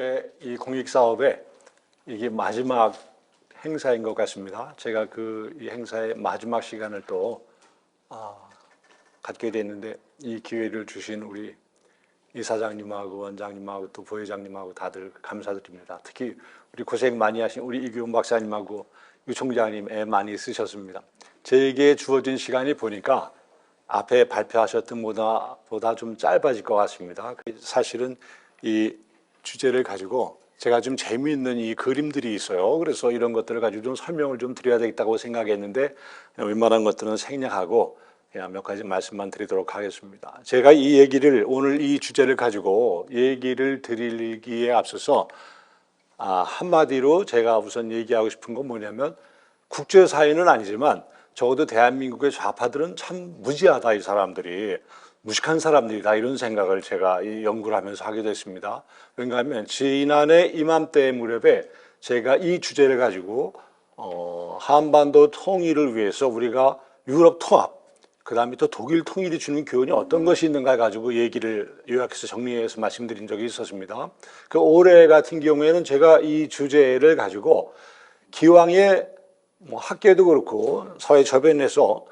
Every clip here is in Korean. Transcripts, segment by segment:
올해 이 공익사업에 이게 마지막 행사인 것 같습니다. 제가 이 행사의 마지막 시간을 또 갖게 됐는데 이 기회를 주신 우리 이사장님하고 원장님하고 또 부회장님하고 다들 감사드립니다. 특히 우리 고생 많이 하신 우리 이규훈 박사님하고 유 총장님 애 많이 쓰셨습니다. 제게 주어진 시간이 보니까 앞에 발표하셨던 보다 좀 짧아질 것 같습니다. 사실은 이 주제를 가지고 제가 좀 재미있는 이 그림들이 있어요. 그래서 이런 것들을 가지고 좀 설명을 좀 드려야 되겠다고 생각했는데 웬만한 것들은 생략하고 그냥 몇 가지 말씀만 드리도록 하겠습니다. 제가 이 얘기를 오늘 이 주제를 가지고 얘기를 드리기에 앞서서 한마디로 제가 우선 얘기하고 싶은 건 뭐냐면 국제사회는 아니지만 적어도 대한민국의 좌파들은 참 무지하다, 이 사람들이. 무식한 사람들이다, 이런 생각을 제가 이 연구를 하면서 하게 됐습니다. 그런가 하면 지난해 이맘때 무렵에 제가 이 주제를 가지고 한반도 통일을 위해서 우리가 유럽 통합, 그 다음에 또 독일 통일이 주는 교훈이 어떤 것이 있는가 가지고 얘기를 요약해서 정리해서 말씀드린 적이 있었습니다. 그 올해 같은 경우에는 제가 이 주제를 가지고 기왕에 학계도 그렇고 사회 저변에서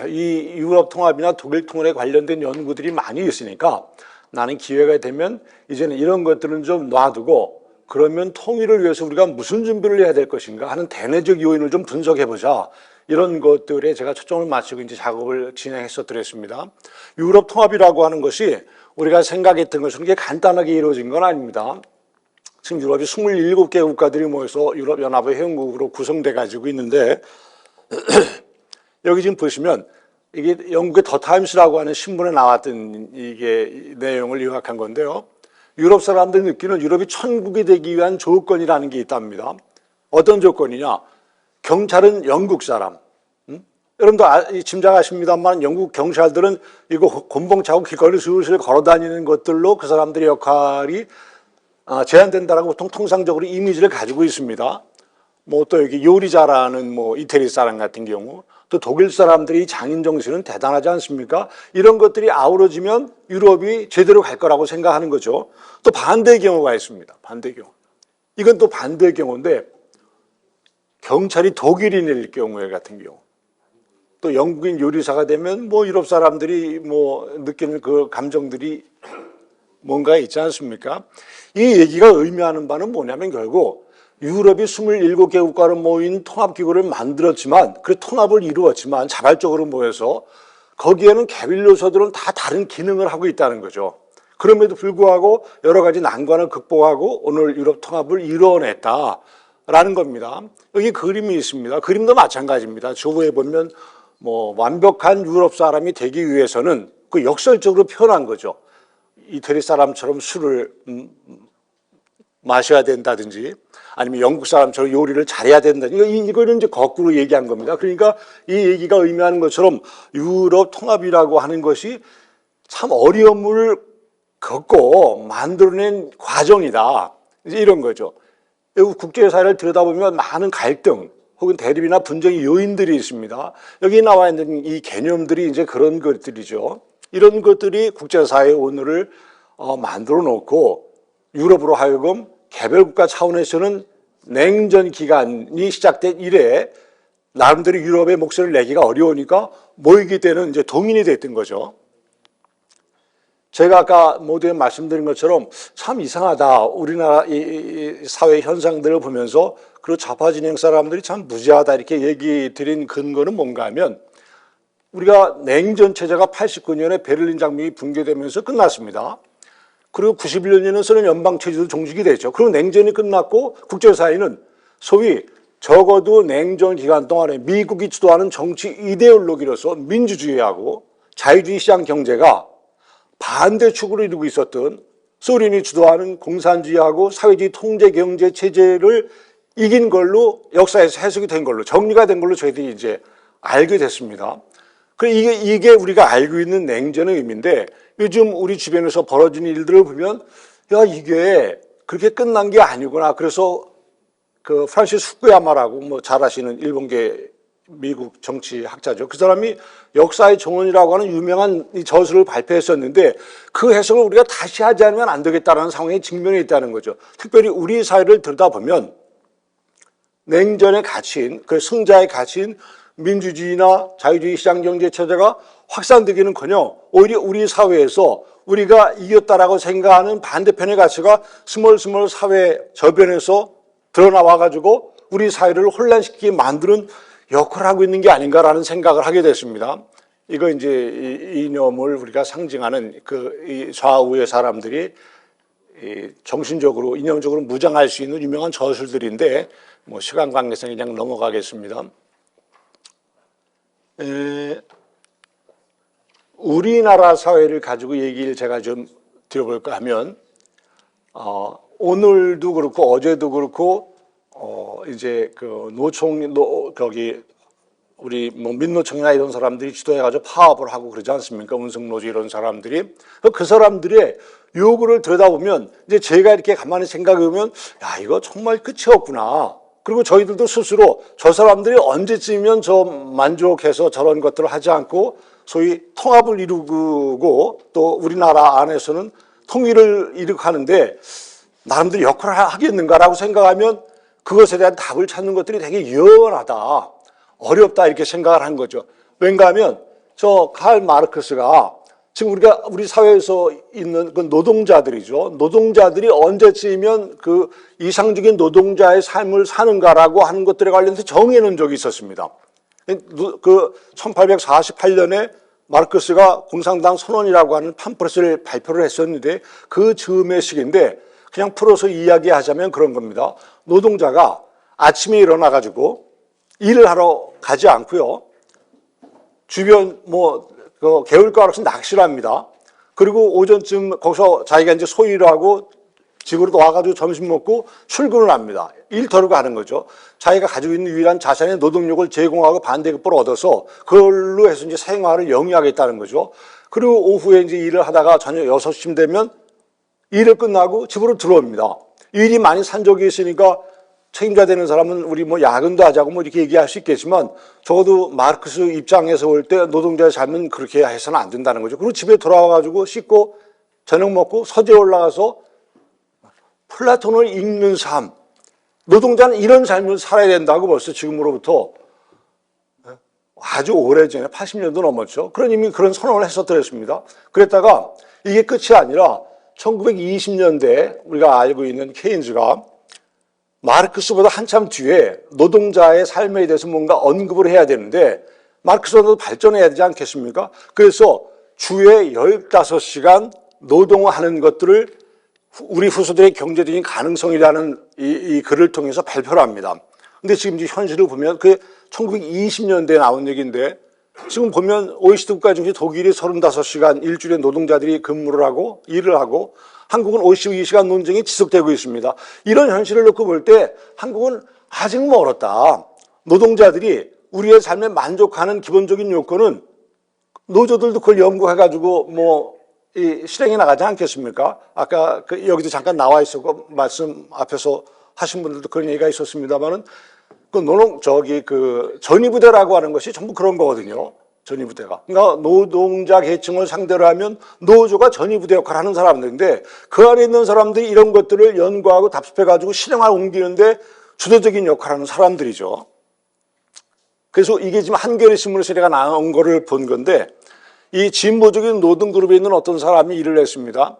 이 유럽 통합이나 독일 통일에 관련된 연구들이 많이 있으니까 나는 기회가 되면 이제는 이런 것들은 좀 놔두고 그러면 통일을 위해서 우리가 무슨 준비를 해야 될 것인가 하는 대내적 요인을 좀 분석해보자, 이런 것들에 제가 초점을 맞추고 이제 작업을 진행해서 드렸습니다. 유럽 통합이라고 하는 것이 우리가 생각했던 것은 그게 간단하게 이루어진 건 아닙니다. 지금 유럽이 27개 국가들이 모여서 유럽연합의 회원국으로 구성돼 가지고 있는데 여기 지금 보시면 이게 영국의 더 타임스라고 하는 신문에 나왔던 이게 내용을 요약한 건데요. 유럽 사람들이 느끼는 유럽이 천국이 되기 위한 조건이라는 게 있답니다. 어떤 조건이냐? 경찰은 영국 사람. 여러분도 짐작하십니다만 영국 경찰들은 이거 곤봉 차고 길거리 슬슬 걸어 다니는 것들로 그 사람들의 역할이 제한된다라고 보통 통상적으로 이미지를 가지고 있습니다. 또 여기 요리 잘하는 이태리 사람 같은 경우, 또 독일 사람들이 장인 정신은 대단하지 않습니까? 이런 것들이 아우러지면 유럽이 제대로 갈 거라고 생각하는 거죠. 또 반대의 경우가 있습니다. 반대의 경우. 이건 또 반대의 경우인데 경찰이 독일인일 경우에 같은 경우, 또 영국인 요리사가 되면 유럽 사람들이 느끼는 그 감정들이 뭔가 있지 않습니까? 이 얘기가 의미하는 바는 뭐냐면 결국 유럽이 27개 국가로 모인 통합기구를 만들었지만 그 통합을 이루었지만 자발적으로 모여서 거기에는 개별 요소들은 다 다른 기능을 하고 있다는 거죠. 그럼에도 불구하고 여러 가지 난관을 극복하고 오늘 유럽 통합을 이뤄냈다라는 겁니다. 여기 그림이 있습니다. 그림도 마찬가지입니다. 조부에 보면 완벽한 유럽 사람이 되기 위해서는 그 역설적으로 표현한 거죠. 이태리 사람처럼 술을 마셔야 된다든지 아니면 영국 사람처럼 요리를 잘해야 된다든지, 이거는 이제 거꾸로 얘기한 겁니다. 그러니까 이 얘기가 의미하는 것처럼 유럽 통합이라고 하는 것이 참 어려움을 겪고 만들어낸 과정이다, 이제 이런 거죠. 국제사회를 들여다보면 많은 갈등 혹은 대립이나 분쟁의 요인들이 있습니다. 여기 나와 있는 이 개념들이 이제 그런 것들이죠. 이런 것들이 국제사회의 오늘을 만들어 놓고 유럽으로 하여금 개별국가 차원에서는 냉전 기간이 시작된 이래 나름대로 유럽의 목소리를 내기가 어려우니까 모이게 되는 이제 동인이 됐던 거죠. 제가 아까 모두에 말씀드린 것처럼 참 이상하다. 우리나라 이 사회 현상들을 보면서 그 좌파 진영 사람들이 참 무지하다 이렇게 얘기 드린 근거는 뭔가 하면 우리가 냉전 체제가 89년에 베를린 장벽이 붕괴되면서 끝났습니다. 그리고 91년에는 소련 연방체제도 종식이 됐죠. 그리고 냉전이 끝났고 국제사회는 소위 적어도 냉전 기간 동안에 미국이 주도하는 정치 이데올로기로서 민주주의하고 자유주의 시장 경제가 반대축으로 이루고 있었던 소련이 주도하는 공산주의하고 사회주의 통제 경제 체제를 이긴 걸로 역사에서 해석이 된 걸로 정리가 된 걸로 저희들이 이제 알게 됐습니다. 이게 우리가 알고 있는 냉전의 의미인데 요즘 우리 주변에서 벌어지는 일들을 보면 이게 그렇게 끝난 게 아니구나. 그래서 그 프란시스 후쿠야마라고 잘 아시는 일본계 미국 정치학자죠. 그 사람이 역사의 정원이라고 하는 유명한 이 저술을 발표했었는데 그 해석을 우리가 다시 하지 않으면 안 되겠다는 상황에 직면해 있다는 거죠. 특별히 우리 사회를 들여다보면 냉전의 가치인, 그 승자의 가치인 민주주의나 자유주의 시장경제 체제가 확산되기는커녕 오히려 우리 사회에서 우리가 이겼다라고 생각하는 반대편의 가치가 스멀스멀 사회 저변에서 드러나와가지고 우리 사회를 혼란시키게 만드는 역할을 하고 있는 게 아닌가라는 생각을 하게 됐습니다. 이거 이제 이 이념을 우리가 상징하는 이 좌우의 사람들이 정신적으로, 이념적으로 무장할 수 있는 유명한 저술들인데 뭐 시간 관계상 그냥 넘어가겠습니다. 우리나라 사회를 가지고 얘기를 제가 좀 드려볼까 하면 오늘도 그렇고 어제도 그렇고 이제 그 거기 우리 뭐 민노총이나 이런 사람들이 주도해가지고 파업을 하고 그러지 않습니까? 운송노조 이런 사람들이. 그 사람들의 요구를 들여다보면 이제 제가 이렇게 가만히 생각해보면 야, 이거 정말 끝이 없구나. 그리고 저희들도 스스로 저 사람들이 언제쯤이면 저 만족해서 저런 것들을 하지 않고 소위 통합을 이루고 또 우리나라 안에서는 통일을 이룩하는데 나름대로 역할을 하겠는가라고 생각하면 그것에 대한 답을 찾는 것들이 되게 유연하다, 어렵다 이렇게 생각을 한 거죠. 왠가 하면 저 칼 마르크스가 지금 우리 사회에서 있는 그 노동자들이죠. 노동자들이 언제쯤이면 그 이상적인 노동자의 삶을 사는가라고 하는 것들에 관련해서 정해놓은 적이 있었습니다. 그 1848년에 마르크스가 공산당 선언이라고 하는 팜플렛을 발표를 했었는데 그 즈음의 시기인데 그냥 풀어서 이야기하자면 그런 겁니다. 노동자가 아침에 일어나가지고 일을 하러 가지 않고요. 주변 그 개울가로서 낚시를 합니다. 그리고 오전쯤 거기서 자기가 이제 소일을 하고 집으로 와가지고 점심 먹고 출근을 합니다. 일터로 가는 거죠. 자기가 가지고 있는 유일한 자산의 노동력을 제공하고 반대급부를 얻어서 그걸로 해서 이제 생활을 영위하겠다는 거죠. 그리고 오후에 이제 일을 하다가 저녁 6시쯤 되면 일을 끝나고 집으로 들어옵니다. 일이 많이 산적이 있으니까 책임져야 되는 사람은 우리 뭐 야근도 하자고 뭐 이렇게 얘기할 수 있겠지만 적어도 마르크스 입장에서 볼 때 노동자의 삶은 그렇게 해서는 안 된다는 거죠. 그리고 집에 돌아와가지고 씻고 저녁 먹고 서재에 올라가서 플라톤을 읽는 삶. 노동자는 이런 삶을 살아야 된다고 벌써 지금으로부터 아주 오래전에 80년도 넘었죠. 그런 이미 그런 선언을 했었더랬습니다. 그랬다가 이게 끝이 아니라 1920년대 우리가 알고 있는 케인즈가 마르크스보다 한참 뒤에 노동자의 삶에 대해서 뭔가 언급을 해야 되는데 마르크스보다도 발전해야 되지 않겠습니까? 그래서 주에 15시간 노동하는 것들을 우리 후손들의 경제적인 가능성이라는 이 글을 통해서 발표를 합니다. 근데 지금 이제 현실을 보면 그 1920년대에 나온 얘기인데 지금 보면 OECD 국가 중에 독일이 35시간 일주일에 노동자들이 근무를 하고 일을 하고 한국은 52시간 논쟁이 지속되고 있습니다. 이런 현실을 놓고 볼 때 한국은 아직 멀었다. 노동자들이 우리의 삶에 만족하는 기본적인 요건은 노조들도 그걸 연구해가지고 실행해 나가지 않겠습니까? 아까 여기도 잠깐 나와 있었고 말씀 앞에서 하신 분들도 그런 얘기가 있었습니다만은 전위부대라고 하는 것이 전부 그런 거거든요. 전위부대가. 그러니까 노동자 계층을 상대로 하면 노조가 전위부대 역할을 하는 사람들인데 그 안에 있는 사람들이 이런 것들을 연구하고 답습해가지고 실행을 옮기는데 주도적인 역할을 하는 사람들이죠. 그래서 이게 지금 한겨레 신문에서 내가 나온 거를 본 건데 이 진보적인 노동그룹에 있는 어떤 사람이 일을 했습니다.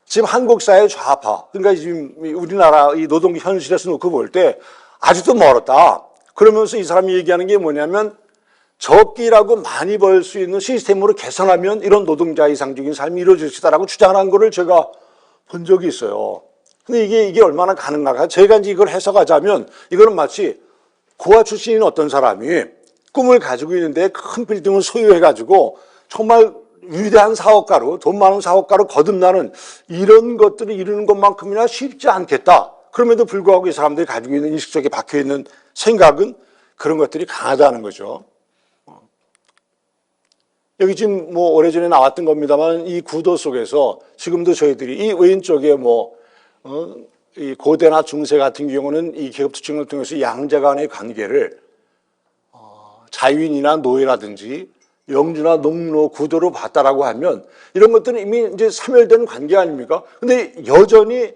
지금 한국 사회 좌파, 그러니까 지금 우리나라 이 노동 현실에서 놓고 볼 때 아직도 멀었다. 그러면서 이 사람이 얘기하는 게 뭐냐면 적게 일하고 많이 벌 수 있는 시스템으로 개선하면 이런 노동자 이상적인 삶이 이루어질 수 있다라고 주장하는 거를 제가 본 적이 있어요. 근데 이게 얼마나 가능한가? 제가 이제 이걸 해석하자면 이거는 마치 고아 출신인 어떤 사람이 꿈을 가지고 있는데 큰 빌딩을 소유해가지고 정말 위대한 사업가로, 돈 많은 사업가로 거듭나는 이런 것들을 이루는 것만큼이나 쉽지 않겠다. 그럼에도 불구하고 이 사람들이 가지고 있는 인식 속에 박혀있는 생각은 그런 것들이 강하다는 거죠. 여기 지금 오래전에 나왔던 겁니다만 이 구도 속에서 지금도 저희들이 이 왼쪽에 이 고대나 중세 같은 경우는 이 계급투층을 통해서 양자 간의 관계를 자유인이나 노예라든지 영주나 농노 구도로 봤다라고 하면 이런 것들은 이미 이제 사멸된 관계 아닙니까? 근데 여전히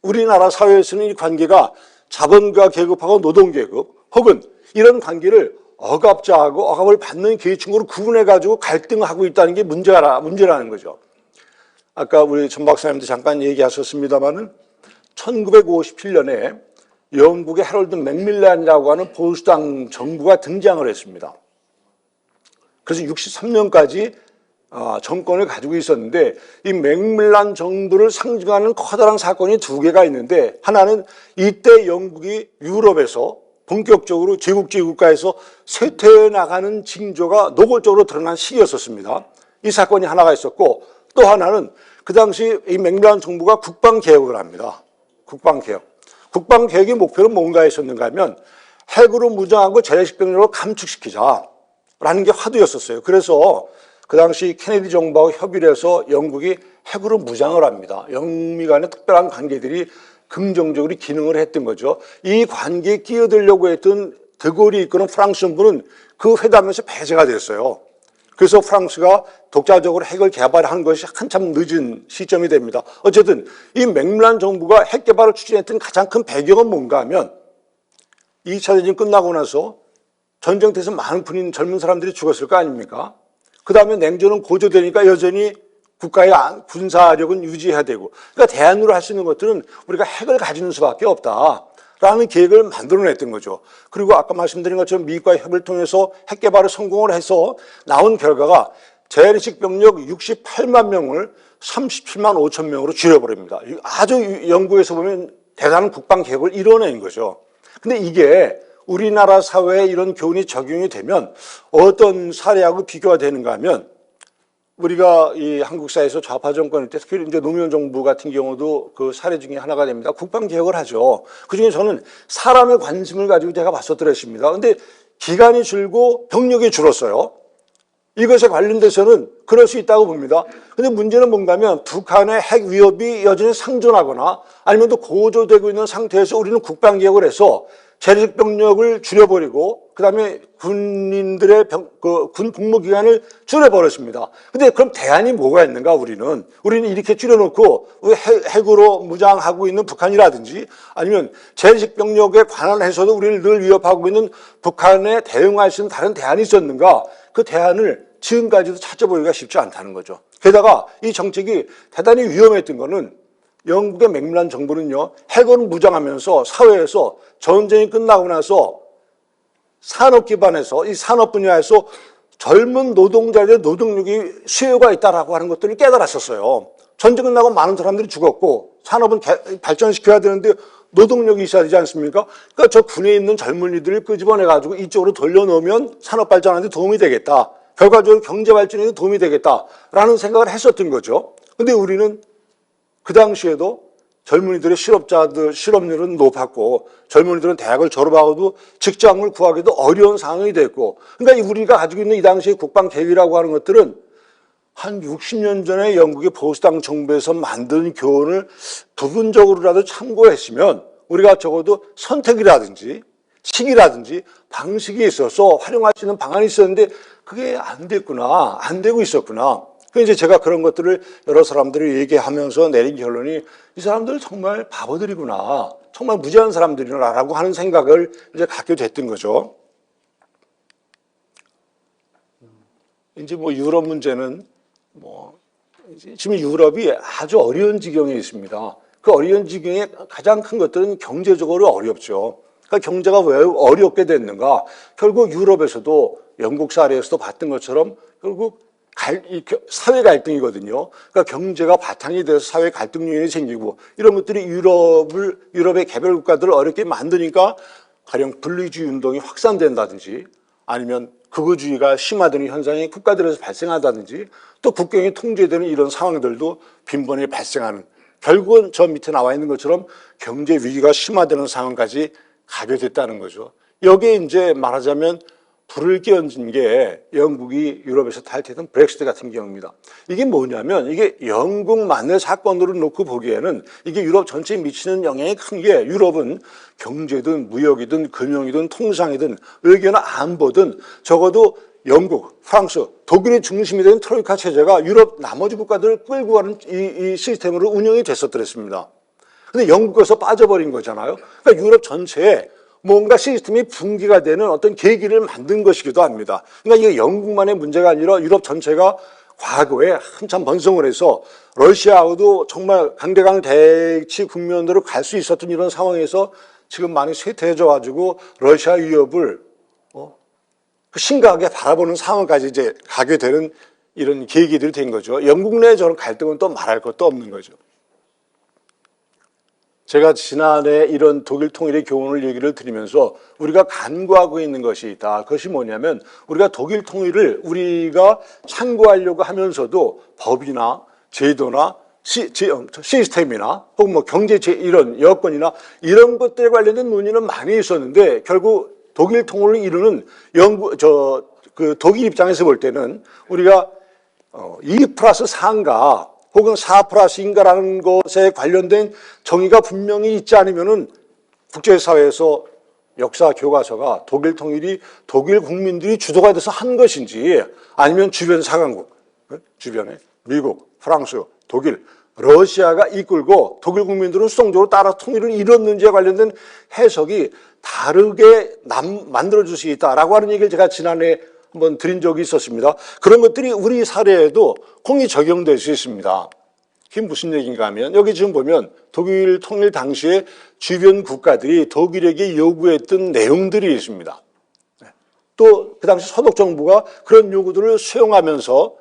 우리나라 사회에서는 이 관계가 자본가 계급하고 노동계급 혹은 이런 관계를 억압자하고 억압을 받는 계층으로 구분해가지고 갈등하고 있다는 게 문제라는 거죠. 아까 우리 전 박사님도 잠깐 얘기하셨습니다마는 1957년에 영국의 해럴드 맥밀란이라고 하는 보수당 정부가 등장을 했습니다. 그래서 63년까지 정권을 가지고 있었는데 이 맥밀란 정부를 상징하는 커다란 사건이 두 개가 있는데 하나는 이때 영국이 유럽에서 본격적으로 제국주의 국가에서 쇠퇴해 나가는 징조가 노골적으로 드러난 시기였었습니다. 이 사건이 하나가 있었고 또 하나는 그 당시 이 맥밀란 정부가 국방개혁을 합니다. 국방개혁. 국방개혁의 목표는 뭔가 있었는가 하면 핵으로 무장하고 재래식 병력으로 감축시키자라는 게 화두였었어요. 그래서 그 당시 케네디 정부하고 협의를 해서 영국이 핵으로 무장을 합니다. 영미 간의 특별한 관계들이 긍정적으로 기능을 했던 거죠. 이 관계에 끼어들려고 했던 드골이 이끄는 프랑스 정부는 그 회담에서 배제가 됐어요. 그래서 프랑스가 독자적으로 핵을 개발한 것이 한참 늦은 시점이 됩니다. 어쨌든 이 맥밀란 정부가 핵 개발을 추진했던 가장 큰 배경은 뭔가 하면 2차 대전이 끝나고 나서 전쟁터에서 많은 군인 젊은 사람들이 죽었을 거 아닙니까? 그 다음에 냉전은 고조되니까 여전히 국가의 군사력은 유지해야 되고 그러니까 대안으로 할 수 있는 것들은 우리가 핵을 가지는 수밖에 없다라는 계획을 만들어냈던 거죠. 그리고 아까 말씀드린 것처럼 미국과의 협의를 통해서 핵 개발을 성공을 해서 나온 결과가 재래식 병력 68만 명을 37만 5천 명으로 줄여버립니다. 아주 영국에서 보면 대단한 국방 계획을 이뤄낸 거죠. 근데 이게 우리나라 사회에 이런 교훈이 적용이 되면 어떤 사례하고 비교가 되는가 하면 우리가 이 한국 사회에서 좌파 정권일 때 특히 이제 노무현 정부 같은 경우도 그 사례 중에 하나가 됩니다. 국방 개혁을 하죠. 그 중에 저는 사람의 관심을 가지고 제가 봤었더랬습니다. 근데 기간이 줄고 병력이 줄었어요. 이것에 관련돼서는 그럴 수 있다고 봅니다. 근데 문제는 뭔가 하면 북한의 핵 위협이 여전히 상존하거나 아니면 또 고조되고 있는 상태에서 우리는 국방 개혁을 해서 재래식 병력을 줄여버리고 그다음에 군인들의 군 복무 기간을 줄여버렸습니다. 근데 그럼 대안이 뭐가 있는가 우리는 이렇게 줄여놓고 핵으로 무장하고 있는 북한이라든지 아니면 재래식 병력에 관한해서도 우리를 늘 위협하고 있는 북한에 대응할 수 있는 다른 대안이 있었는가? 그 대안을 지금까지도 찾아보기가 쉽지 않다는 거죠. 게다가 이 정책이 대단히 위험했던 거는 영국의 맥밀란 정부는요, 핵으로 무장하면서 사회에서 전쟁이 끝나고 나서 산업 기반에서 이 산업 분야에서 젊은 노동자들의 노동력이 수요가 있다라고 하는 것들을 깨달았었어요. 전쟁 끝나고 많은 사람들이 죽었고 산업은 발전시켜야 되는데 노동력이 있어야 되지 않습니까? 그러니까 저 군에 있는 젊은이들을 끄집어내가지고 이쪽으로 돌려놓으면 산업 발전하는 데 도움이 되겠다. 결과적으로 경제 발전에 도움이 되겠다라는 생각을 했었던 거죠. 근데 우리는 그 당시에도 젊은이들의 실업률은 높았고 젊은이들은 대학을 졸업하고도 직장을 구하기도 어려운 상황이 됐고 그러니까 우리가 가지고 있는 이 당시의 국방 계획이라고 하는 것들은 한 60년 전에 영국의 보수당 정부에서 만든 교훈을 부분적으로라도 참고했으면 우리가 적어도 선택이라든지 시기라든지 방식이 있어서 활용할 수 있는 방안이 있었는데 그게 안 됐구나, 안 되고 있었구나. 그래서 이제 제가 그런 것들을 여러 사람들이 얘기하면서 내린 결론이 이 사람들 정말 바보들이구나, 정말 무지한 사람들이구나라고 하는 생각을 이제 갖게 됐던 거죠. 이제 뭐 유럽 문제는 지금 유럽이 아주 어려운 지경에 있습니다. 그 어려운 지경의 가장 큰 것들은 경제적으로 어렵죠. 그러니까 경제가 왜 어렵게 됐는가? 결국 유럽에서도 영국 사례에서도 봤던 것처럼 결국 사회 갈등이거든요. 그러니까 경제가 바탕이 돼서 사회 갈등 요인이 생기고 이런 것들이 유럽의 개별 국가들을 어렵게 만드니까 가령 분리주의 운동이 확산된다든지 아니면 극우주의가 심화되는 현상이 국가들에서 발생한다든지 또 국경이 통제되는 이런 상황들도 빈번히 발생하는, 결국은 저 밑에 나와 있는 것처럼 경제 위기가 심화되는 상황까지 가게 됐다는 거죠. 여기에 이제 말하자면 불을 끼얹은 게 영국이 유럽에서 탈퇴했던 브렉시트 같은 경우입니다. 이게 뭐냐면 이게 영국만의 사건으로 놓고 보기에는 이게 유럽 전체에 미치는 영향이 큰 게 유럽은 경제든 무역이든 금융이든 통상이든 의견 안보든 적어도 영국, 프랑스, 독일의 중심이 된 트로이카 체제가 유럽 나머지 국가들을 끌고 가는 이 시스템으로 운영이 됐었더랬습니다. 근데 영국에서 빠져버린 거잖아요. 그러니까 유럽 전체에 뭔가 시스템이 붕괴가 되는 어떤 계기를 만든 것이기도 합니다. 그러니까 이게 영국만의 문제가 아니라 유럽 전체가 과거에 한참 번성을 해서 러시아하고도 정말 강대강 대치 국면으로 갈 수 있었던 이런 상황에서 지금 많이 쇠퇴해져 가지고 러시아 위협을 심각하게 바라보는 상황까지 이제 가게 되는 이런 계기들이 된 거죠. 영국 내 저런 갈등은 또 말할 것도 없는 거죠. 제가 지난해 이런 독일 통일의 교훈을 얘기를 드리면서 우리가 간구하고 있는 것이 있다. 그것이 뭐냐면 우리가 독일 통일을 우리가 참고하려고 하면서도 법이나 제도나 시스템이나 혹은 뭐 경제 이런 여건이나 이런 것들에 관련된 논의는 많이 있었는데 결국 독일 통일을 이루는 독일 입장에서 볼 때는 우리가 2+4인가 혹은 4+2인가라는 것에 관련된 정의가 분명히 있지 않으면은 국제사회에서 역사 교과서가 독일 통일이 독일 국민들이 주도가 돼서 한 것인지 아니면 주변 사강국, 주변에 미국, 프랑스, 독일, 러시아가 이끌고 독일 국민들은 수동적으로 따라 통일을 이뤘는지에 관련된 해석이 다르게 만들어줄 수 있다라고 하는 얘기를 제가 지난해 한번 드린 적이 있었습니다. 그런 것들이 우리 사례에도 공히 적용될 수 있습니다. 이게 무슨 얘기인가 하면 여기 지금 보면 독일 통일 당시에 주변 국가들이 독일에게 요구했던 내용들이 있습니다. 또 그 당시 서독 정부가 그런 요구들을 수용하면서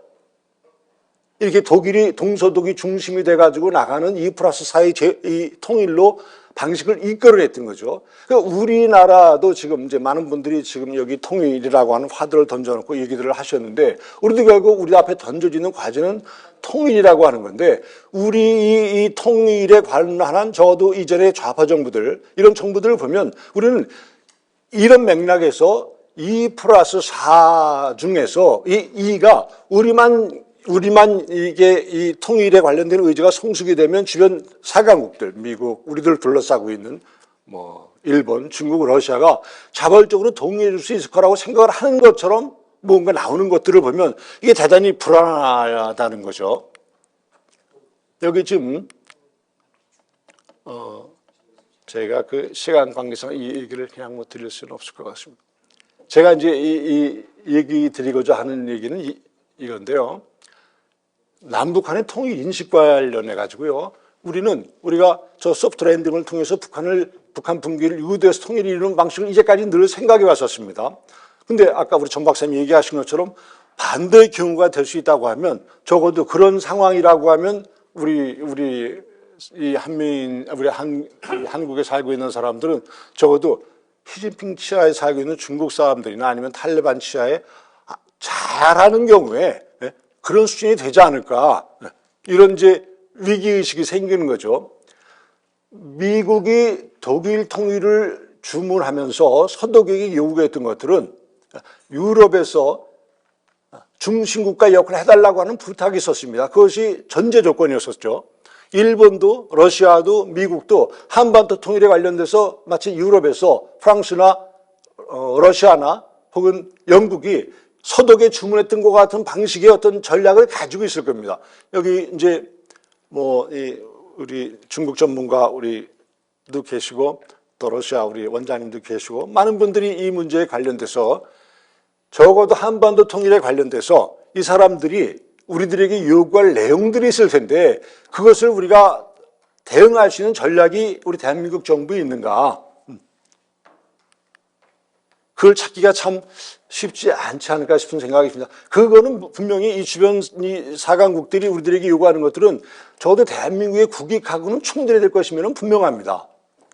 이렇게 독일이 동서독이 중심이 돼가지고 나가는 2+4의 이 통일로 방식을 이끌어냈던 거죠. 그러니까 우리나라도 지금 이제 많은 분들이 지금 여기 통일이라고 하는 화두를 던져놓고 얘기들을 하셨는데 우리도 결국 우리 앞에 던져지는 과제는 통일이라고 하는 건데 우리 이 통일에 관한 적어도 이전의 좌파 정부들 이런 정부들을 보면 우리는 이런 맥락에서 2+4 중에서 이 2가 우리만 이게 이 통일에 관련된 의지가 성숙이 되면 주변 사강국들, 미국, 우리들 둘러싸고 있는 뭐 일본, 중국, 러시아가 자발적으로 동의해 줄 수 있을 거라고 생각을 하는 것처럼 뭔가 나오는 것들을 보면 이게 대단히 불안하다는 거죠. 여기 지금 제가 그 시간 관계상 이 얘기를 그냥 뭐 드릴 수는 없을 것 같습니다. 제가 이제 이 얘기 드리고자 하는 얘기는 이건데요. 남북한의 통일 인식 관련해 가지고요. 우리가 저 소프트 랜딩을 통해서 북한 붕괴를 유도해서 통일을 이루는 방식을 이제까지 늘 생각해 왔었습니다. 근데 아까 우리 정 박사님 얘기하신 것처럼 반대의 경우가 될 수 있다고 하면 적어도 그런 상황이라고 하면 우리 한국에 살고 있는 사람들은 적어도 시진핑 치하에 살고 있는 중국 사람들이나 아니면 탈레반 치하에 잘하는 경우에 그런 수준이 되지 않을까 이런 이제 위기의식이 생기는 거죠. 미국이 독일 통일을 주문하면서 서독에게 요구했던 것들은 유럽에서 중심국가 역할을 해달라고 하는 부탁이 있었습니다. 그것이 전제 조건이었었죠. 일본도 러시아도 미국도 한반도 통일에 관련돼서 마치 유럽에서 프랑스나 러시아나 혹은 영국이 서독에 주문했던 것 같은 방식의 어떤 전략을 가지고 있을 겁니다. 여기 이제 뭐 우리 중국 전문가 우리도 계시고 또 러시아 우리 원장님도 계시고 많은 분들이 이 문제에 관련돼서 적어도 한반도 통일에 관련돼서 이 사람들이 우리들에게 요구할 내용들이 있을 텐데 그것을 우리가 대응할 수 있는 전략이 우리 대한민국 정부에 있는가? 그걸 찾기가 참 쉽지 않지 않을까 싶은 생각이 듭니다. 그거는 분명히 이 주변 이 사강국들이 우리들에게 요구하는 것들은 적어도 대한민국의 국익하고는 충돌이 될 것이면 분명합니다.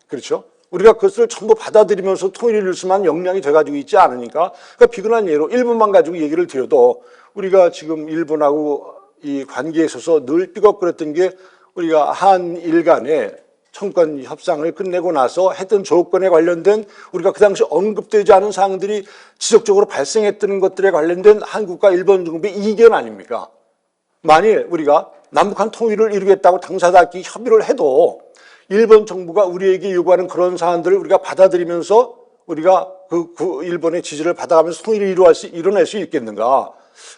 그렇죠? 우리가 그것을 전부 받아들이면서 통일을 이룰 수만 역량이 돼가지고 있지 않으니까 그러니까 비근한 예로 일본만 가지고 얘기를 드려도 우리가 지금 일본하고 이 관계에 있어서 늘 삐걱거렸던 게 우리가 한일 간에 청구권 협상을 끝내고 나서 했던 조건에 관련된 우리가 그 당시 언급되지 않은 사항들이 지속적으로 발생했던 것들에 관련된 한국과 일본 정부의 이견 아닙니까? 만일 우리가 남북한 통일을 이루겠다고 당사자끼리 협의를 해도 일본 정부가 우리에게 요구하는 그런 사안들을 우리가 받아들이면서 우리가 그 일본의 지지를 받아가면서 통일을 이뤄낼 수 있겠는가?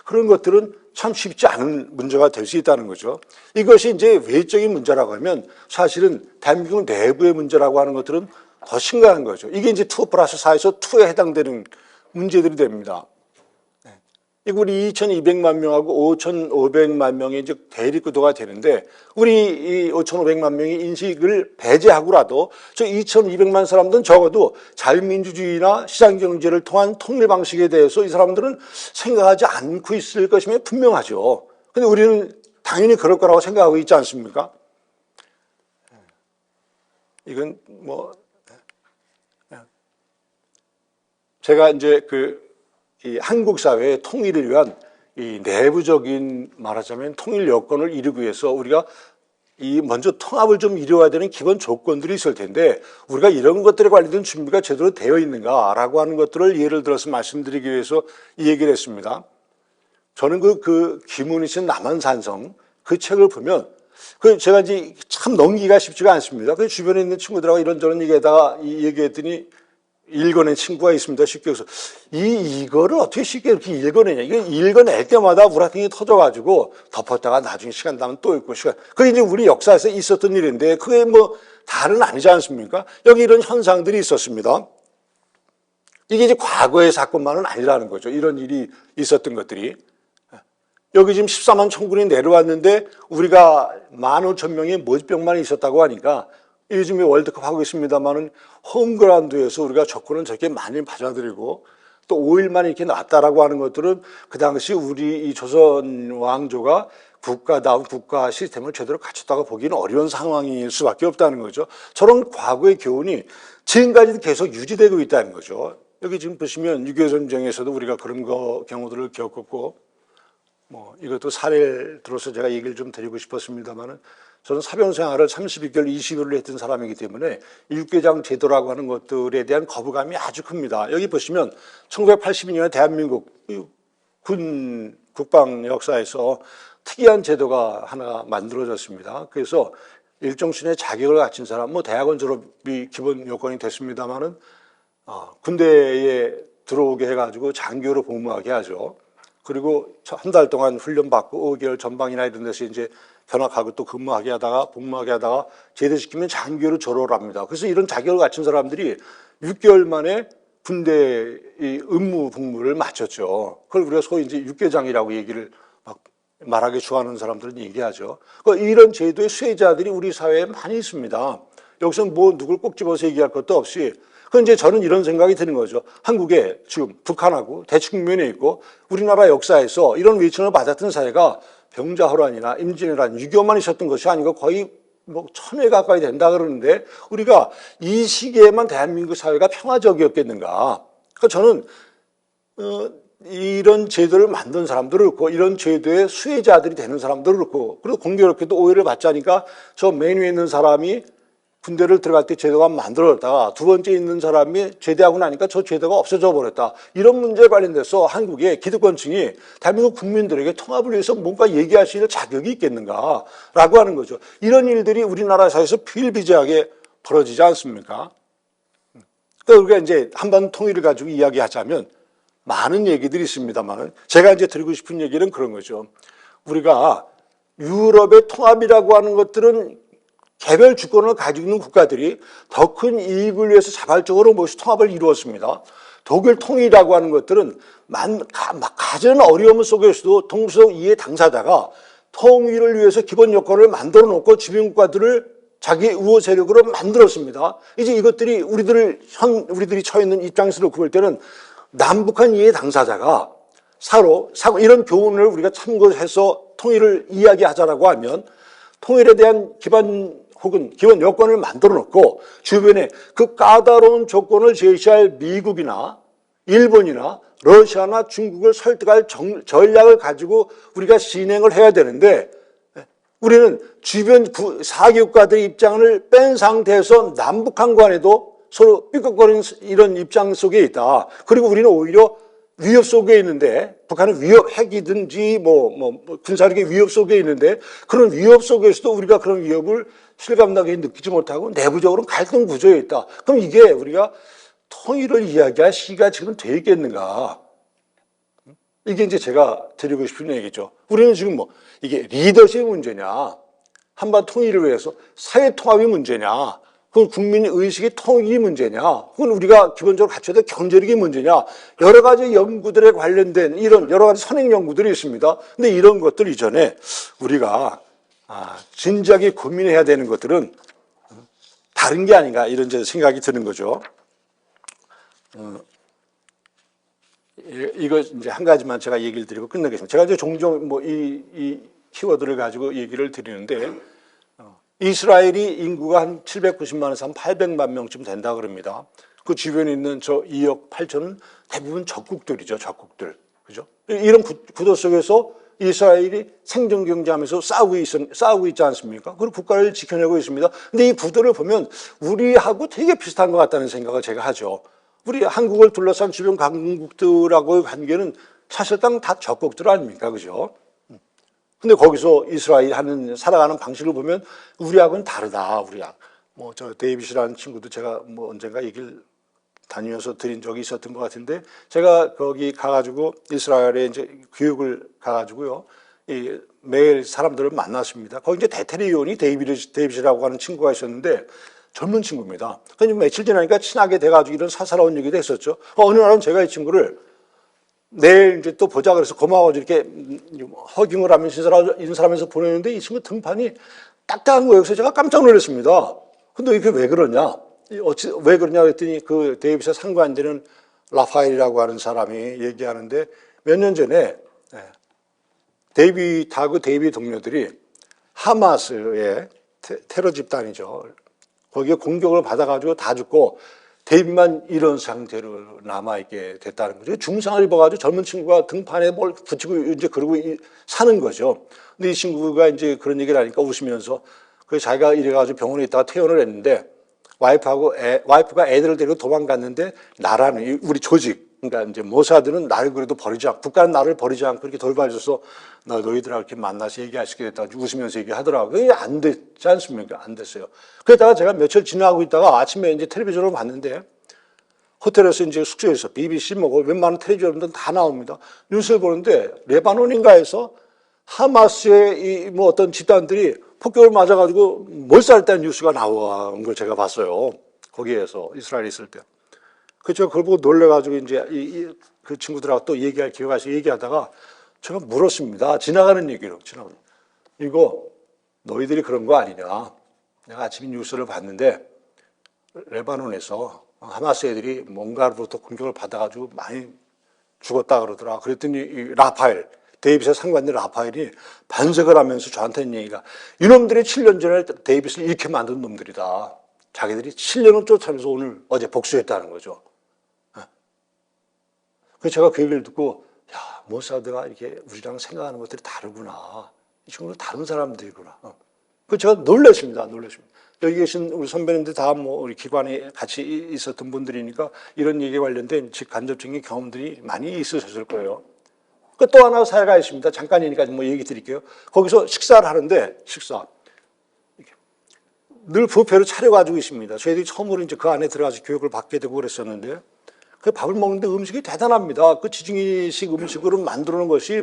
그런 것들은 참 쉽지 않은 문제가 될 수 있다는 거죠. 이것이 이제 외적인 문제라고 하면 사실은 대한민국 내부의 문제라고 하는 것들은 더 심각한 거죠. 이게 이제 2+4에서 2에 해당되는 문제들이 됩니다. 이거 우리 2,200만 명하고 5,500만 명이 이제 대립구도가 되는데 우리 이 5,500만 명이 인식을 배제하고라도 저 2,200만 사람들은 적어도 자유민주주의나 시장경제를 통한 통일 방식에 대해서 이 사람들은 생각하지 않고 있을 것임이 분명하죠. 근데 우리는 당연히 그럴 거라고 생각하고 있지 않습니까? 이건 뭐 제가 이제 이 한국 사회의 통일을 위한 이 내부적인 말하자면 통일 여건을 이루기 위해서 우리가 이 먼저 통합을 좀 이루어야 되는 기본 조건들이 있을 텐데 우리가 이런 것들에 관련된 준비가 제대로 되어 있는가라고 하는 것들을 예를 들어서 말씀드리기 위해서 이 얘기를 했습니다. 저는 그 김훈희 씨 남한산성 그 책을 보면 제가 이제 참 넘기기가 쉽지가 않습니다. 그 주변에 있는 친구들하고 이런저런 얘기했더니 읽어낸 친구가 있습니다. 쉽게 해서 이거를 어떻게 쉽게 이렇게 읽어내냐. 이거 읽어낼 때마다 우라통이 터져가지고 덮었다가 나중에 시간 나면 또 읽고 그게 이제 우리 역사에서 있었던 일인데 그게 뭐 다른 아니지 않습니까? 여기 이런 현상들이 있었습니다. 이게 이제 과거의 사건만은 아니라는 거죠. 이런 일이 있었던 것들이. 여기 지금 14만 청군이 내려왔는데 우리가 15,000명의 모집병만 있었다고 하니까 요즘에 월드컵 하고 있습니다만은 홈그라운드에서 우리가 조건을 저렇게 많이 받아들이고 또 5일만에 이렇게 나왔다라고 하는 것들은 그 당시 우리 이 조선 왕조가 국가다운 국가 시스템을 제대로 갖췄다고 보기는 어려운 상황일 수밖에 없다는 거죠. 저런 과거의 교훈이 지금까지도 계속 유지되고 있다는 거죠. 여기 지금 보시면 6.25 전쟁에서도 우리가 그런 경우들을 겪었고 뭐 이것도 사례를 들어서 제가 얘기를 좀 드리고 싶었습니다만은 저는 사병 생활을 32개월 20일을 했던 사람이기 때문에 육개장 제도라고 하는 것들에 대한 거부감이 아주 큽니다. 여기 보시면 1982년에 대한민국 군 국방 역사에서 특이한 제도가 하나 만들어졌습니다. 그래서 일정 수준의 자격을 갖춘 사람, 뭐 대학원 졸업이 기본 요건이 됐습니다만은 군대에 들어오게 해가지고 장교로 복무하게 하죠. 그리고 한 달 동안 훈련받고 5개월 전방이나 이런 데서 이제 견학하고 또 근무하게 하다가 복무하게 하다가 제대시키면 장교로 졸업을 합니다. 그래서 이런 자격을 갖춘 사람들이 6개월 만에 군대 의무 복무를 마쳤죠. 그걸 우리가 소위 이제 육개장이라고 얘기를 막 말하기 좋아하는 사람들은 얘기하죠. 이런 제도의 수혜자들이 우리 사회에 많이 있습니다. 여기서 뭐 누굴 꼭 집어서 얘기할 것도 없이 그 이제 저는 이런 생각이 드는 거죠. 한국에 지금 북한하고 대축면에 있고 우리나라 역사에서 이런 위치를 받았던 사회가 병자호란이나 임진왜란 6.25만 있었던 것이 아니고 거의 뭐 1000회 가까이 된다 그러는데 우리가 이 시기에만 대한민국 사회가 평화적이었겠는가. 그러니까 저는 이런 제도를 만든 사람들을 그렇고 이런 제도의 수혜자들이 되는 사람들을 그렇고 그리고 공교롭게도 오해를 받지 않으니까 저 맨 위에 있는 사람이 군대를 들어갈 때 제도가 만들어졌다가 두 번째 있는 사람이 제대하고 나니까 저 제도가 없어져 버렸다. 이런 문제에 관련돼서 한국의 기득권층이 대한민국 국민들에게 통합을 위해서 뭔가 얘기할 수 있는 자격이 있겠는가라고 하는 거죠. 이런 일들이 우리나라 사회에서 비일비재하게 벌어지지 않습니까? 그러니까 우리가 이제 한반 통일을 가지고 이야기하자면 많은 얘기들이 있습니다만 제가 이제 드리고 싶은 얘기는 그런 거죠. 우리가 유럽의 통합이라고 하는 것들은 개별 주권을 가지고 있는 국가들이 더 큰 이익을 위해서 자발적으로 무엇이 통합을 이루었습니다. 독일 통일이라고 하는 것들은 가진 어려움 속에서도 동서 이해 당사자가 통일을 위해서 기본 여건을 만들어 놓고 주변 국가들을 자기 우호 세력으로 만들었습니다. 이제 이것들이 우리들이 처해 있는 입장에서 볼 때는 남북한 이해 당사자가 서로 이런 교훈을 우리가 참고해서 통일을 이야기하자라고 하면 통일에 대한 기반 혹은 기본 여건을 만들어 놓고 주변에 그 까다로운 조건을 제시할 미국이나 일본이나 러시아나 중국을 설득할 전략을 가지고 우리가 진행을 해야 되는데 우리는 주변 사교국가들의 입장을 뺀 상태에서 남북한 간에도 서로 삐걱거리는 이런 입장 속에 있다. 그리고 우리는 오히려 위협 속에 있는데, 북한은 핵이든지 군사력의 위협 속에 있는데, 그런 위협 속에서도 우리가 그런 위협을 실감나게 느끼지 못하고 내부적으로는 갈등 구조에 있다. 그럼 이게 우리가 통일을 이야기할 시기가 지금 되겠는가? 이게 이제 제가 드리고 싶은 얘기죠. 우리는 지금 이게 리더십의 문제냐, 한반 통일을 위해서 사회 통합이 문제냐, 그건 국민 의식의 통일이 문제냐, 그건 우리가 기본적으로 갖춰야 될 경제력이 문제냐, 여러 가지 연구들에 관련된 이런 여러 가지 선행 연구들이 있습니다. 근데 이런 것들 이전에 우리가 진지하게 고민해야 되는 것들은 다른 게 아닌가, 이런 생각이 드는 거죠. 이거 이제 한 가지만 제가 얘기를 드리고 끝내겠습니다. 제가 이제 종종 이 키워드를 가지고 얘기를 드리는데, 이스라엘이 인구가 한 790만에서 한 800만 명쯤 된다 그럽니다. 그 주변에 있는 저 2억 8천은 대부분 적국들이죠, 적국들. 그죠? 이런 구도 속에서 이스라엘이 생존 경쟁하면서 싸우고 있지 않습니까? 그리고 국가를 지켜내고 있습니다. 근데 이 구도를 보면 우리하고 되게 비슷한 것 같다는 생각을 제가 하죠. 우리 한국을 둘러싼 주변 강국들하고의 관계는 사실상 다 적국들 아닙니까? 그죠? 근데 거기서 이스라엘 살아가는 방식을 보면 우리하고는 다르다, 우리야. 저 데이빗이라는 친구도 제가 언젠가 얘기를 다니면서 드린 적이 있었던 것 같은데, 제가 거기 가가지고 이스라엘에 이제 교육을 가가지고요, 매일 사람들을 만났습니다. 거기 이제 대테리온이 데이빗이라고 하는 친구가 있었는데, 젊은 친구입니다. 그러니까 며칠 지나니까 친하게 돼가지고 이런 사사로운 얘기도 했었죠. 어느 날은 제가 이 친구를 내일 이제 또 보자 그래서 고마워서 이렇게 허깅을 하면서 인사하면서 보내는데 이 친구 등판이 딱딱한 거예요. 그래서 제가 깜짝 놀랐습니다. 근데 이게 왜 그러냐? 왜 그러냐 그랬더니 그 데이빗의 상관 되는 라파엘이라고 하는 사람이 얘기하는데, 몇 년 전에 데이빗하고 데이빗 동료들이 하마스의 테러 집단이죠. 거기에 공격을 받아가지고 다 죽고 데이빗만 이런 상태로 남아있게 됐다는 거죠. 중상을 입어가지고 젊은 친구가 등판에 뭘 붙이고 이제 그러고 사는 거죠. 근데 이 친구가 이제 그런 얘기를 하니까 웃으면서 자기가 이래가지고 병원에 있다가 퇴원을 했는데 와이프가 애들을 데리고 도망갔는데 나라는 우리 조직, 그러니까 이제 모사드는 나를 그래도 국가는 나를 버리지 않고 이렇게 돌봐줘서 너희들하고 이렇게 만나서 얘기할 수 있게 됐다. 웃으면서 얘기하더라고요. 그게 안 됐지 않습니까? 안 됐어요. 그러다가 제가 며칠 지나고 있다가 아침에 이제 텔레비전을 봤는데, 호텔에서 이제 숙소에서 BBC 웬만한 텔레비전들 다 나옵니다. 뉴스를 보는데 레바논인가에서 하마스의 어떤 집단들이 폭격을 맞아가지고 몰살했다는 뉴스가 나온 걸 제가 봤어요. 거기에서 이스라엘에 있을 때. 그래서 그걸 보고 놀래가지고 이제 그 친구들하고 또 기억해서 얘기하다가 제가 물었습니다. 지나가는 얘기로. 이거 너희들이 그런 거 아니냐. 내가 아침에 뉴스를 봤는데 레바논에서 하마스 애들이 뭔가로부터 공격을 받아가지고 많이 죽었다 그러더라. 그랬더니 이 데이빗의 상관인 라파엘이 반색을 하면서 저한테 했는 얘기가, 이놈들이 7년 전에 데이빗을 잃게 만든 놈들이다. 자기들이 7년을 쫓아내서 어제 복수했다는 거죠. 그래서 제가 그 얘기를 듣고, 모사드가 이렇게 우리랑 생각하는 것들이 다르구나. 이 친구는 다른 사람들이구나. 그래서 제가 놀랐습니다. 여기 계신 우리 선배님들 다 우리 기관에 같이 있었던 분들이니까 이런 얘기에 관련된 직간접적인 경험들이 많이 있으셨을 거예요. 또 하나 사례가 있습니다. 잠깐이니까 얘기 드릴게요. 거기서 식사를 하는데, 늘 뷔페를 차려가지고 있습니다. 저희들이 처음으로 이제 그 안에 들어가서 교육을 받게 되고 그랬었는데, 그 밥을 먹는데 음식이 대단합니다. 그 지중해식 음식으로 만드는 것이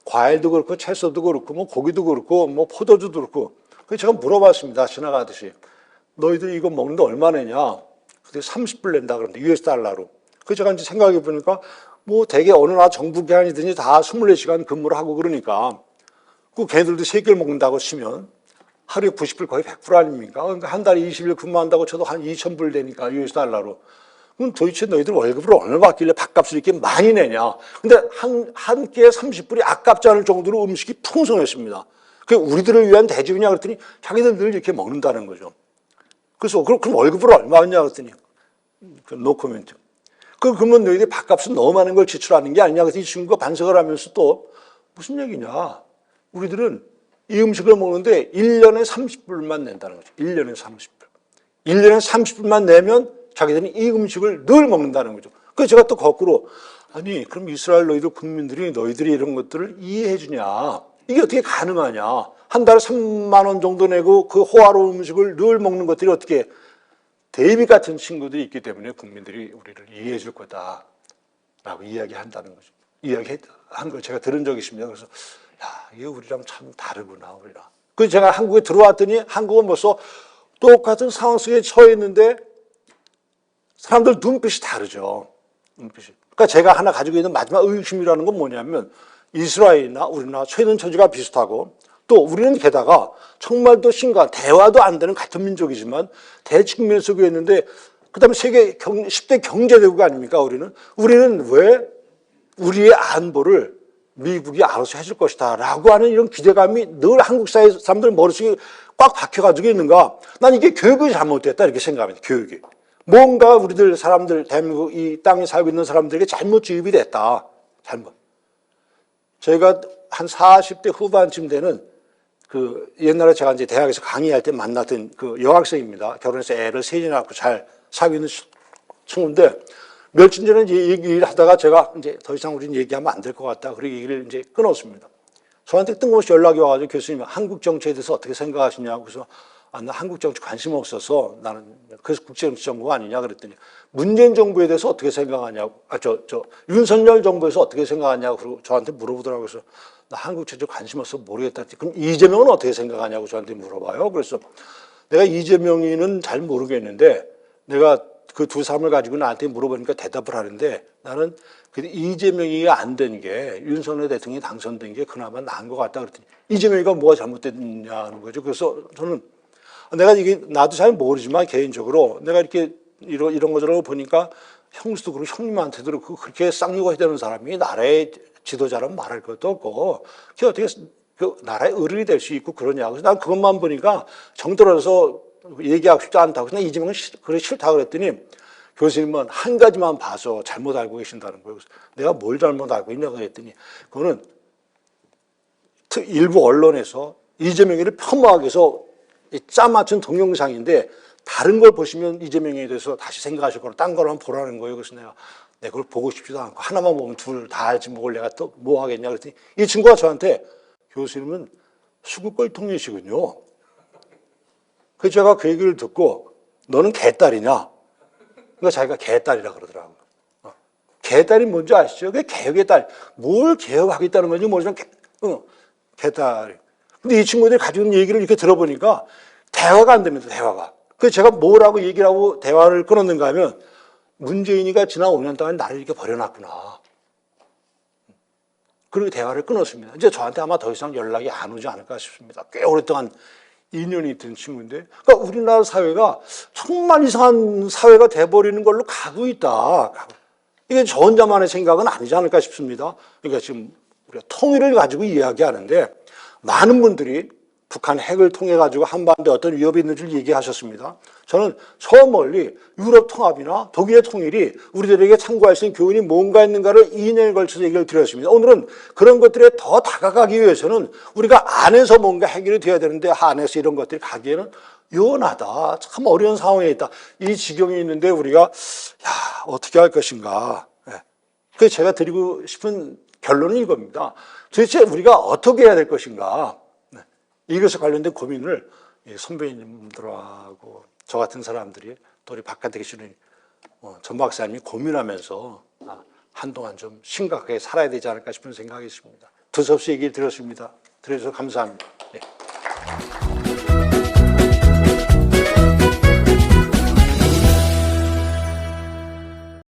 과일도 그렇고 채소도 그렇고 고기도 그렇고 포도주도 그렇고. 그래서 제가 물어봤습니다. 지나가듯이. 너희들 이거 먹는데 얼마 내냐? 그때 30불 낸다 그러는데 US 달러로. 그래서 제가 이제 생각해 보니까 대개 어느 나라 정부 기관이든지 다 24시간 근무를 하고 그러니까 걔들도 3끼를 먹는다고 치면 하루에 90불 거의 100불 아닙니까? 그러니까 한 달에 20일 근무한다고 쳐도 한 2,000불 되니까 US 달러로. 그럼 도대체 너희들 월급을 얼마 받길래 밥값을 이렇게 많이 내냐? 근데 한 끼에 30불이 아깝지 않을 정도로 음식이 풍성했습니다. 그게 우리들을 위한 대접이냐 그랬더니 자기들 늘 이렇게 먹는다는 거죠. 그래서 그럼 월급을 얼마 받냐 그랬더니 노 코멘트. 그러면 너희들이 밥값은 너무 많은 걸 지출하는 게 아니냐. 그래서 이 친구가 반성을 하면서 또 무슨 얘기냐. 우리들은 이 음식을 먹는데 1년에 30불만 낸다는 거죠. 1년에 30불. 1년에 30불만 내면 자기들은 이 음식을 늘 먹는다는 거죠. 그래서 제가 또 거꾸로 아니 그럼 이스라엘 너희들 국민들이 너희들이 이런 것들을 이해해 주냐. 이게 어떻게 가능하냐. 한 달에 3만 원 정도 내고 그 호화로운 음식을 늘 먹는 것들이 어떻게 데이빗 같은 친구들이 있기 때문에 국민들이 우리를 이해해 줄 거다라고 이야기한다는 거죠. 이야기한 걸 제가 들은 적이 있습니다. 그래서 야, 이게 우리랑 참 다르구나, 우리랑. 그래서 제가 한국에 들어왔더니 한국은 벌써 똑같은 상황 속에 처해 있는데 사람들 눈빛이 다르죠. 눈빛이. 그러니까 제가 하나 가지고 있는 마지막 의심이라는 건 뭐냐면 이스라엘이나 우리나라 처해 처지가 비슷하고 또 우리는 게다가 정말 더 심각한 대화도 안 되는 같은 민족이지만 대직면 속에 있는데 그다음에 세계 10대 경제대국가 아닙니까? 우리는 왜 우리의 안보를 미국이 알아서 해줄 것이다 라고 하는 이런 기대감이 늘 한국 사회 사람들 머릿속에 꽉 박혀가지고 있는가. 난 이게 교육이 잘못됐다 이렇게 생각합니다. 교육이. 뭔가 우리들 사람들 대한민국 이 땅에 살고 있는 사람들에게 잘못 주입이 됐다. 잘못. 저희가 한 40대 후반쯤 되는 그 옛날에 제가 이제 대학에서 강의할 때 만났던 그 여학생입니다. 결혼해서 애를 셋이나 낳고 잘 살고 있는 친구인데 며칠 전에 얘기를 하다가 제가 이제 더 이상 우리는 얘기하면 안 될 것 같다. 그리고 얘기를 이제 끊었습니다. 저한테 뜬금없이 연락이 와가지고 교수님 한국 정치에 대해서 어떻게 생각하시냐고. 그래서 나 한국 정치 관심 없어서 나는 그래서 국제정치 전공가 아니냐 그랬더니 문재인 정부에 대해서 어떻게 생각하냐고. 윤석열 정부에서 어떻게 생각하냐고 그리고 저한테 물어보더라고요. 그래서 나 한국 정치 관심 없어서 모르겠다. 그럼 이재명은 어떻게 생각하냐고 저한테 물어봐요. 그래서 내가 이재명이는 잘 모르겠는데 내가 그 두 사람을 가지고 나한테 물어보니까 대답을 하는데 나는 이재명이 안 된 게 윤석열 대통령이 당선된 게 그나마 나은 것 같다 그랬더니 이재명이가 뭐가 잘못됐냐는 거죠. 그래서 저는 내가 이게 나도 잘 모르지만 개인적으로 내가 이렇게 이런 거저런 거 보니까 형수도 그렇고 형님한테도 그렇게 쌍욕을 해대는 사람이 나라의 지도자라면 말할 것도 없고 그게 어떻게 그 나라의 어른이 될 수 있고 그러냐. 그래서 난 그것만 보니까 정 떨어져서 얘기하고 싶지 않다고. 그래서 이재명은 그래 싫다고 그랬더니 교수님은 한 가지만 봐서 잘못 알고 계신다는 거예요. 그래서 내가 뭘 잘못 알고 있냐고 했더니 그거는 일부 언론에서 이재명이를 폄하하기 위해서 짜맞춘 동영상인데 다른 걸 보시면 이재명에 대해서 다시 생각하실 거로 딴 걸 한번 보라는 거예요. 그래서 내가 그걸 보고 싶지도 않고 하나만 보면 둘 다 알지 뭘 내가 또 뭐 하겠냐 그랬더니 이 친구가 저한테 교수님은 수구꼴통이시군요. 그래서 제가 그 얘기를 듣고 너는 개딸이냐? 그러니까 자기가 개딸이라 그러더라고요. 개딸이 뭔지 아시죠? 그게 개혁의 딸. 뭘 개혁하겠다는 건지 모르지만 개딸. 근데 이 친구들이 가지고 있는 얘기를 이렇게 들어보니까 대화가 안 됩니다. 대화가. 그래서 제가 뭐라고 얘기를 하고 대화를 끊었는가 하면 문재인이가 지난 5년 동안 나를 이렇게 버려놨구나. 그리고 대화를 끊었습니다. 이제 저한테 아마 더 이상 연락이 안 오지 않을까 싶습니다. 꽤 오랫동안 인연이 있던 친구인데, 그러니까 우리나라 사회가 정말 이상한 사회가 돼버리는 걸로 가고 있다. 이게 저 혼자만의 생각은 아니지 않을까 싶습니다. 그러니까 지금 우리가 통일을 가지고 이야기하는데 많은 분들이 북한 핵을 통해 가지고 한반도에 어떤 위협이 있는지를 얘기하셨습니다. 저는 저 멀리 유럽 통합이나 독일의 통일이 우리들에게 참고할 수 있는 교훈이 뭔가 있는가를 2년에 걸쳐서 얘기를 드렸습니다. 오늘은 그런 것들에 더 다가가기 위해서는 우리가 안에서 뭔가 해결이 돼야 되는데 안에서 이런 것들이 가기에는 요원하다. 참 어려운 상황에 있다. 이 지경이 있는데 우리가 어떻게 할 것인가. 그래서 제가 드리고 싶은 결론은 이겁니다. 도대체 우리가 어떻게 해야 될 것인가. 이것에 관련된 고민을 선배님들하고 저 같은 사람들이 또 우리 바깥에 계시는 전 박사님이 고민하면서 한동안 좀 심각하게 살아야 되지 않을까 싶은 생각이 있습니다. 두서없이 얘기를 드렸습니다. 들어주셔서 감사합니다. 네.